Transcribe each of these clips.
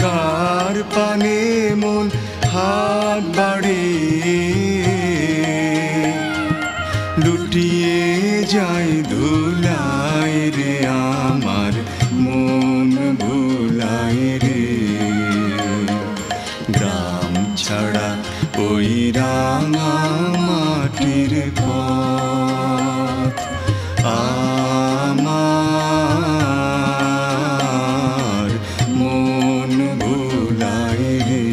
কার পানে মন হাত বাড়িয়ে লুটিয়ে যায় ধুলায় রে আমার মন ভুলায় রে গ্রাম ছাড়া ওই রাঙা মাটির পথ আমার মন ভুলায় রে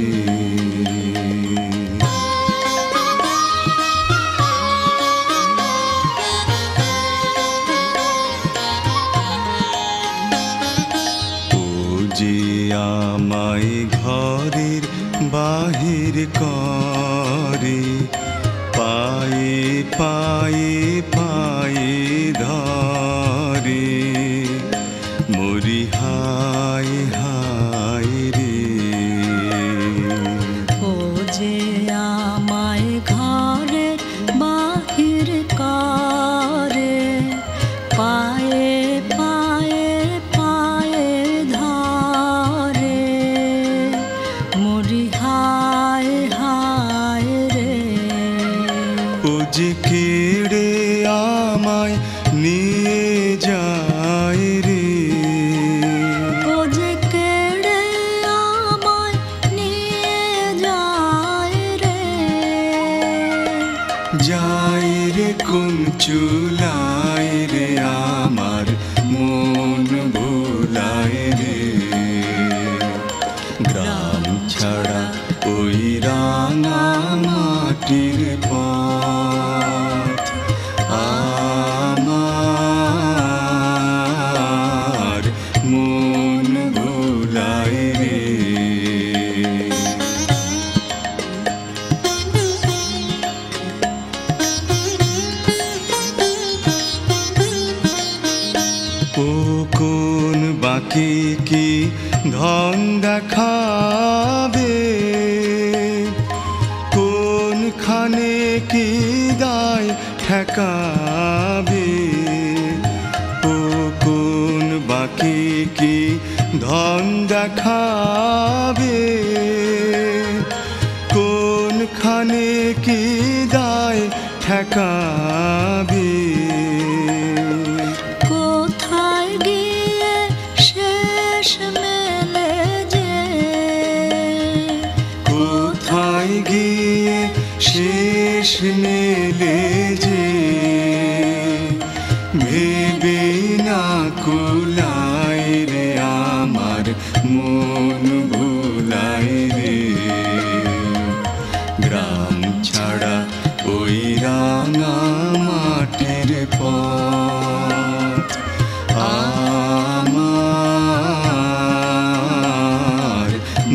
যে আমায় ঘরের বাহির করে পায়ে পায়ে পায়ে ধরে মরি হায় হায় রে ও যে আমায় ঘরের বাহির করে পায়ে পায়ে পায়ে ধরে মরি হায় হায় রে ও যে কেড়ে আমায় নিয়ে যায় রে ও যে কেড়ে আমায় নিয়ে যায় রে যায় রে কোন চুলায় রে আমার মন ভুলায় রে গ্রাম ছাড়া ওই রাঙা মাটির পথ আমার মন ভুলায় রে ও কোন বাকি কি ধন দেখাবে কোনখানে কি দায় ঠেকাবে ও কোন বাকি কি ধন দেখাবে কোনখানে কি দায় ঠেকাবে কোথায় গিয়ে শেষ মেলে যে কোথায় গিয়ে শেষ মেলে যে ভেবে না কুলায় রে আমার মন ভুলায় রে গ্রাম ছাড়া ওই রাঙা মাটির পথ আমার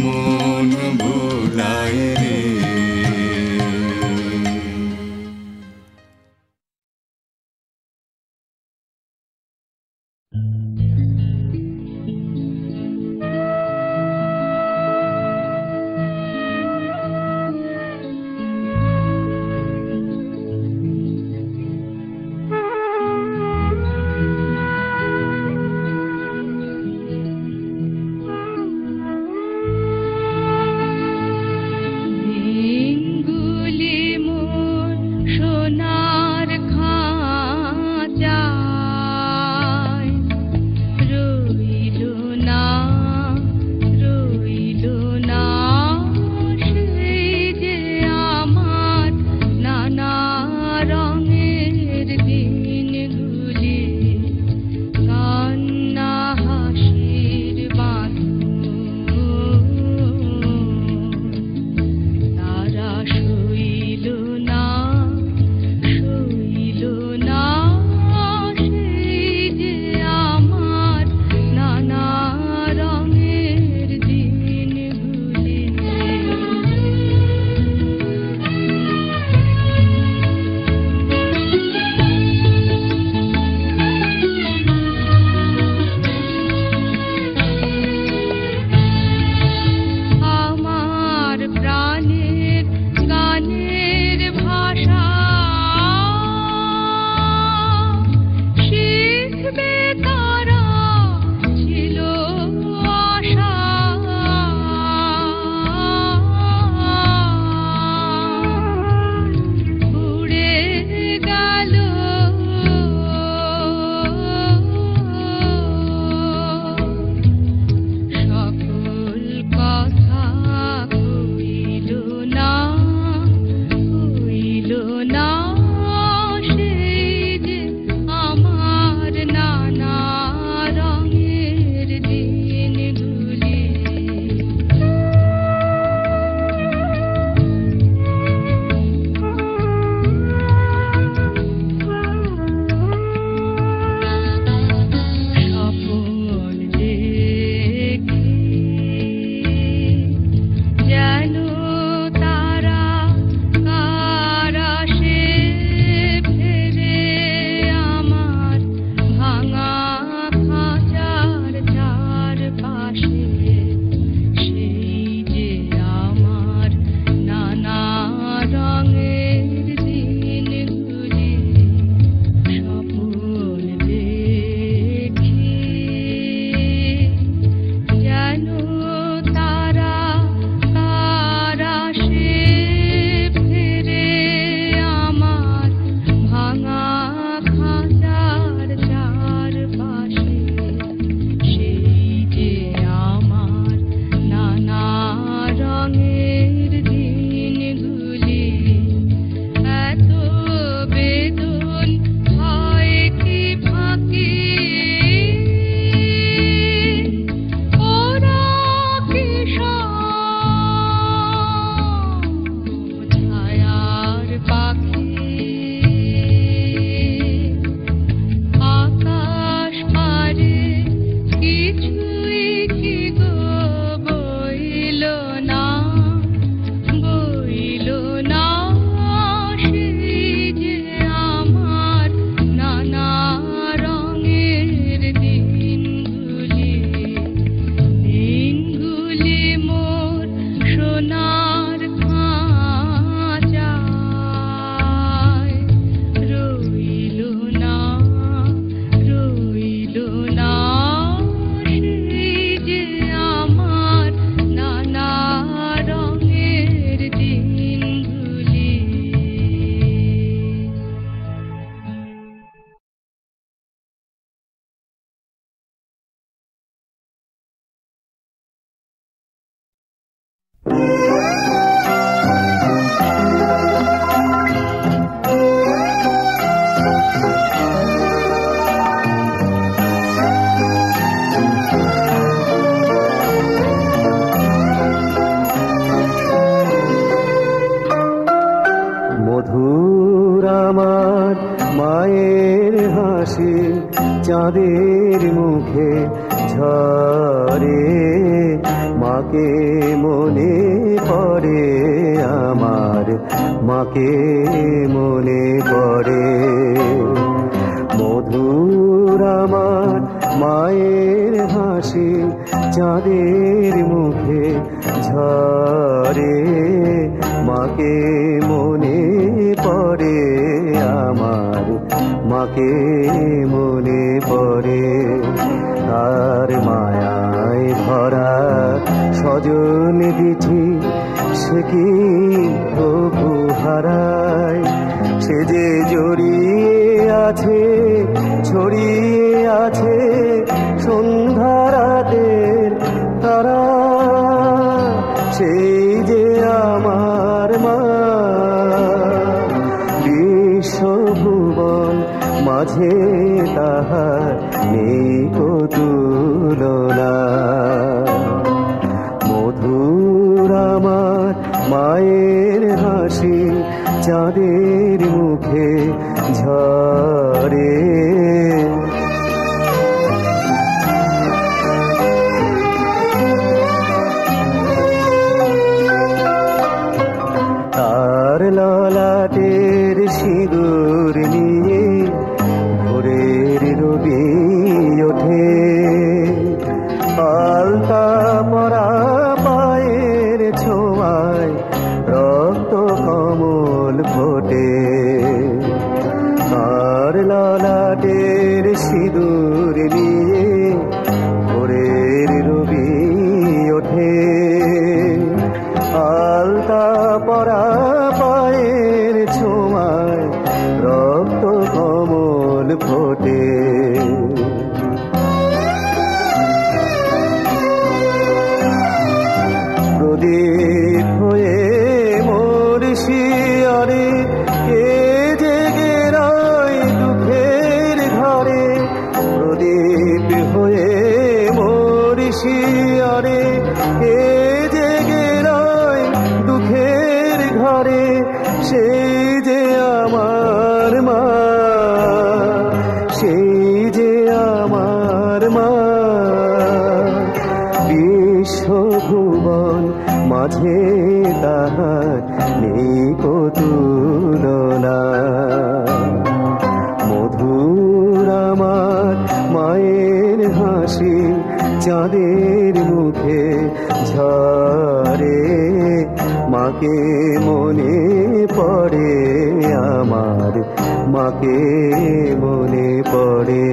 মন ভুলায় রে মধুর আমার মায়ের হাসি চাঁদের মুখে ঝরে, মাকে মনে পড়ে আমার, মাকে মনে পড়ে। মধুর আমার মায়ের হাসি চাঁদের মুখে ঝরে, মাকে মনে পড়ে আমার, মাকে মনে পড়ে। তার মায়ায় ভরা সজন দিঠি সে কি প্রভু হারায়, সে যে জড়িয়ে আছে ছড়িয়ে আছে সন্ধ্যা রাতের তারা, সেই যে আমার মা। বিশ্বভুবন মাঝে তাহার নেই কো তুলনা। মধুর আমার মায়ের হাসি চাঁদের মুখে ঝরে। তার ললাটের সিঁদুর নিয়ে ভোরের রবি ওঠে, পালতা পরা পায়ের ছোঁয়ায় রক্ত কমল ফোটে। তার ললাটের সিঁদুর নিয়ে ভোরের রবি ওঠে, আলতা পরা পায়ের ছোঁয়ায় রক্ত কমল ফোটে। প্রদীপ হয়ে মোর শিয়রে কে জেগে রয় দুঃখের ঘরে, প্রদীপ হয়ে মোর শিয়রে কে জেগে রয় দুঃখের ঘরে, সেই যে আমার মা, সেই যে আমার মা। বিশ্বভুবন মাঝে তাহার নেই কো তুলনা। মধুর আমার মায়ের হাসি চাঁদের মুখে ঝরে, মাকে মনে পড়ে আমার, মাকে মনে পড়ে,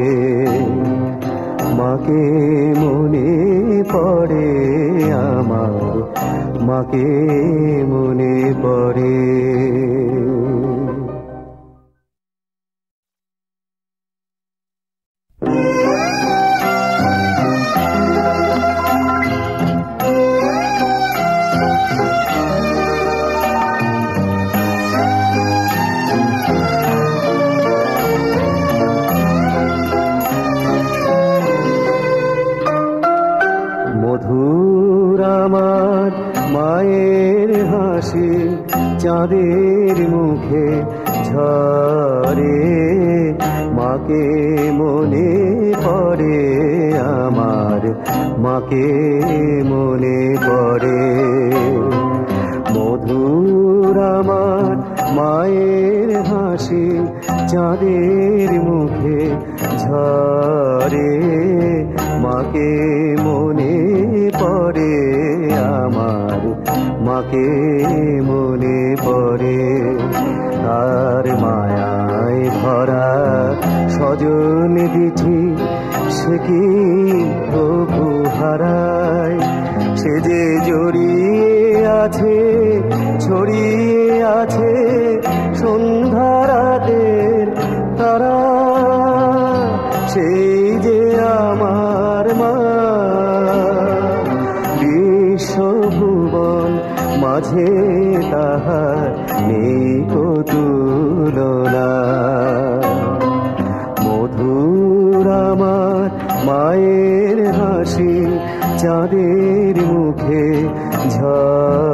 মাকে মনে পড়ে আমার, মাকে মনে পড়ে। মধুর আমার মায়ের হাসি চাঁদের মুখে ঝরে, মাকে মনে পড়ে আমার, মাকে মনে পড়ে। মধুর আমার মায়ের হাসি চাঁদের মুখে ঝরে, মাকে মনে পড়ে আমার, মাকে মনে পড়ে। তার মায়ায় ভরা সজন দিঠি সে কি প্রভু হারায়, সে যে জড়িয়ে আছে ছড়িয়ে আছে সন্ধ্যা রাতের তারা, সেই যে আমার মা। ভুবন, মাঝে তাহার নেই কো তুলনা। মধুর আমার মায়ের হাসি, চাঁদের মুখে ঝড়